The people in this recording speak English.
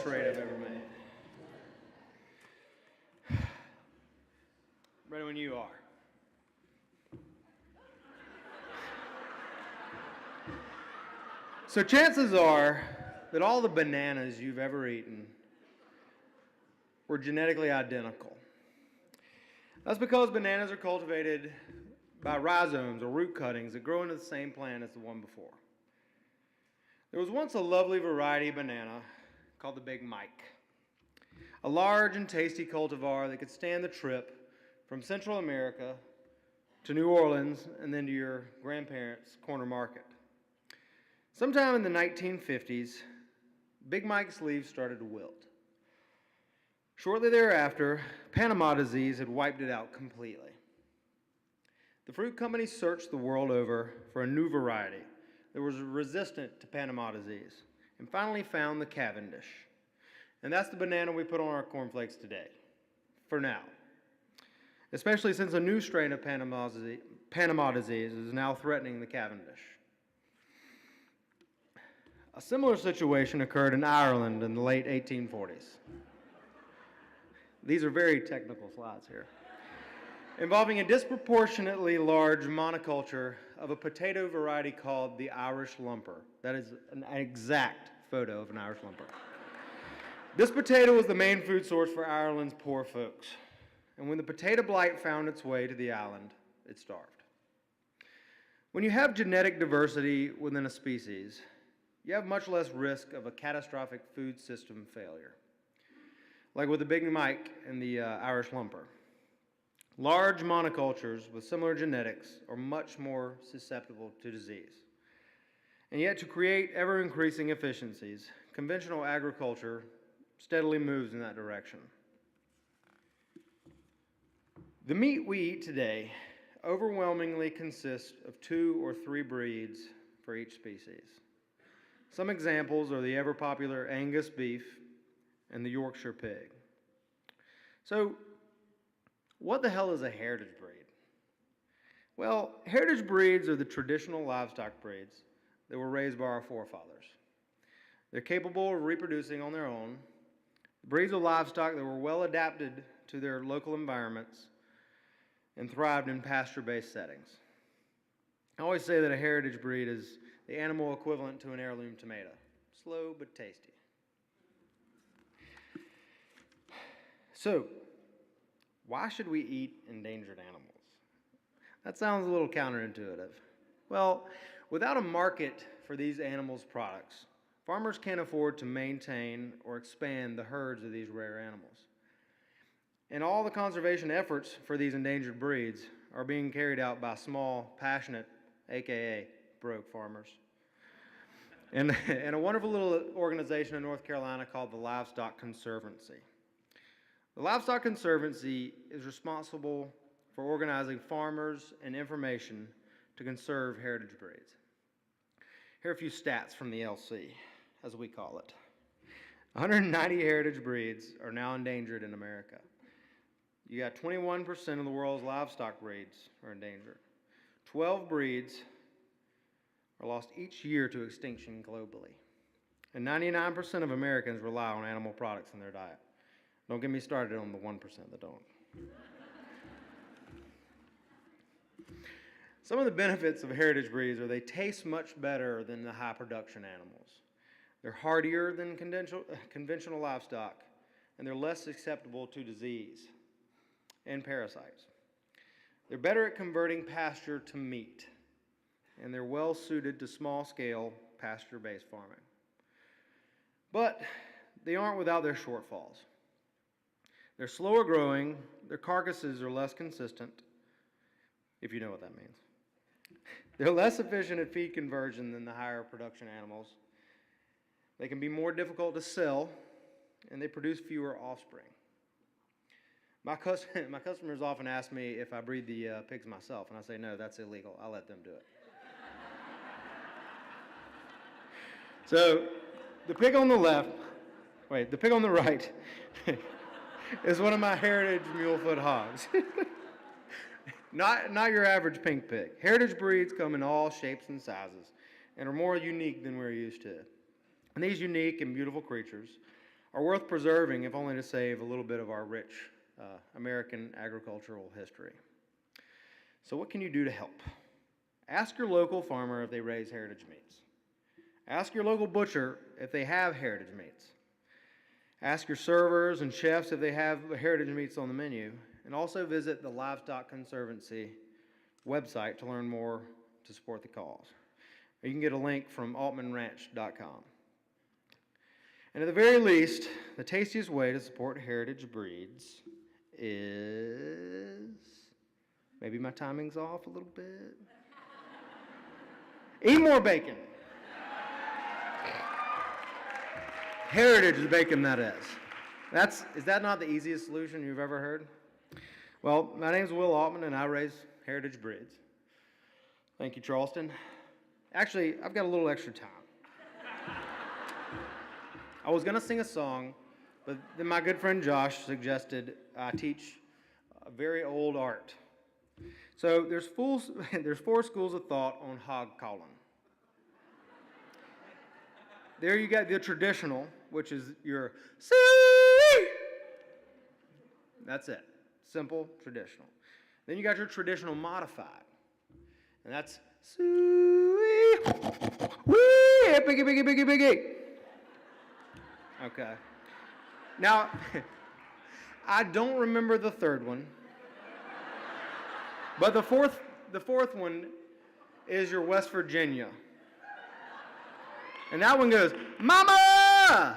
trade I've ever made. Ready when you are. So chances are that all the bananas you've ever eaten were genetically identical. That's because bananas are cultivated by rhizomes or root cuttings that grow into the same plant as the one before. There was once a lovely variety of banana called the Big Mike, a large and tasty cultivar that could stand the trip from Central America to New Orleans and then to your grandparents' corner market. Sometime in the 1950s, Big Mike's leaves started to wilt. Shortly thereafter, Panama disease had wiped it out completely. The fruit companies searched the world over for a new variety that was resistant to Panama disease and finally found the Cavendish. And that's the banana we put on our cornflakes today, for now, especially since a new strain of Panama disease is now threatening the Cavendish. A similar situation occurred in Ireland in the late 1840s. These are very technical slides here. Involving a disproportionately large monoculture of a potato variety called the Irish lumper. That is an exact photo of an Irish lumper. This potato was the main food source for Ireland's poor folks. And when the potato blight found its way to the island, it starved. When you have genetic diversity within a species, you have much less risk of a catastrophic food system failure, like with the Big Mike and the Irish lumper. Large monocultures with similar genetics are much more susceptible to disease. And yet, to create ever-increasing efficiencies, conventional agriculture steadily moves in that direction. The meat we eat today overwhelmingly consists of 2 or 3 breeds for each species. Some examples are the ever-popular Angus beef and the Yorkshire pig. So, what the hell is a heritage breed? Well, heritage breeds are the traditional livestock breeds that were raised by our forefathers. They're capable of reproducing on their own. Breeds of livestock that were well adapted to their local environments and thrived in pasture-based settings. I always say that a heritage breed is the animal equivalent to an heirloom tomato. Slow but tasty. So, why should we eat endangered animals? That sounds a little counterintuitive. Well, without a market for these animals' products, farmers can't afford to maintain or expand the herds of these rare animals. And all the conservation efforts for these endangered breeds are being carried out by small, passionate, aka broke farmers. And a wonderful little organization in North Carolina called the Livestock Conservancy. The Livestock Conservancy is responsible for organizing farmers and information to conserve heritage breeds. Here are a few stats from the LC, as we call it. 190 heritage breeds are now endangered in America. You got 21% of the world's livestock breeds are endangered. 12 breeds are lost each year to extinction globally. And 99% of Americans rely on animal products in their diet. Don't get me started on the 1% that don't. Some of the benefits of heritage breeds are they taste much better than the high production animals. They're hardier than conventional livestock, and they're less susceptible to disease and parasites. They're better at converting pasture to meat, and they're well suited to small-scale pasture-based farming. But they aren't without their shortfalls. They're slower growing, their carcasses are less consistent, if you know what that means. They're less efficient at feed conversion than the higher production animals. They can be more difficult to sell, and they produce fewer offspring. My customers often ask me if I breed the pigs myself, and I say, no, that's illegal. I'll let them do it. So, the pig on the right is one of my heritage mulefoot hogs. Not your average pink pig. Heritage breeds come in all shapes and sizes and are more unique than we're used to. And these unique and beautiful creatures are worth preserving, if only to save a little bit of our rich American agricultural history. So what can you do to help? Ask your local farmer if they raise heritage meats. Ask your local butcher if they have heritage meats. Ask your servers and chefs if they have heritage meats on the menu. And also visit the Livestock Conservancy website to learn more to support the cause. Or you can get a link from altmanranch.com. And at the very least, the tastiest way to support heritage breeds is, maybe my timing's off a little bit, eat more bacon. Heritage bacon, that is. Is that not the easiest solution you've ever heard? Well, my name's Will Altman, and I raise heritage breeds. Thank you, Charleston. Actually, I've got a little extra time. I was going to sing a song, but then my good friend Josh suggested I teach a very old art. So there's 4 schools of thought on hog calling. There you got the traditional, which is your see. That's it. Simple, traditional. Then you got your traditional modified. And that's see. Wee, biggie, biggie, biggie, biggie. Okay. Now, I don't remember the third one. But the fourth one is your West Virginia. And that one goes, Mama!